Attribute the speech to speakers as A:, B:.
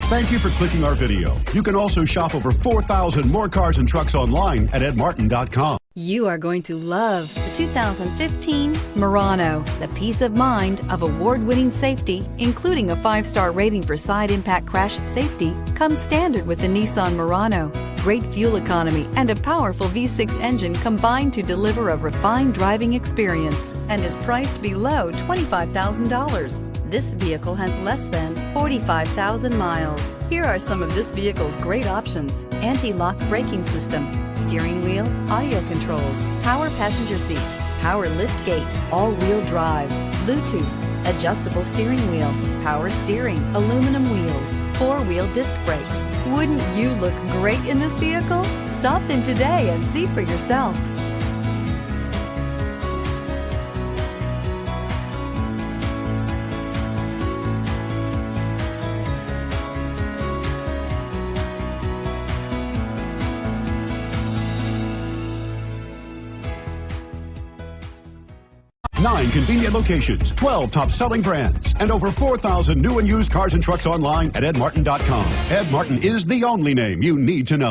A: Thank you for clicking our video. You can also shop over 4,000 more cars and trucks online at edmartin.com.
B: You are going to love the 2015 Murano. The peace of mind of award-winning safety, including a 5-star rating for side impact crash safety, comes standard with the Nissan Murano. Great fuel economy and a powerful V6 engine combine to deliver a refined driving experience and is priced below $25,000. This vehicle has less than 45,000 miles. Here are some of this vehicle's great options: anti-lock braking system, steering wheel audio controls, power passenger seat, power lift gate, all-wheel drive, Bluetooth, adjustable steering wheel, power steering, aluminum wheels, 4-wheel disc brakes. Wouldn't you look great in this vehicle? Stop in today and see for yourself.
A: Nine convenient locations, 12 top-selling brands, and over 4,000 new and used cars and trucks online at edmartin.com. Ed Martin is the only name you need to know.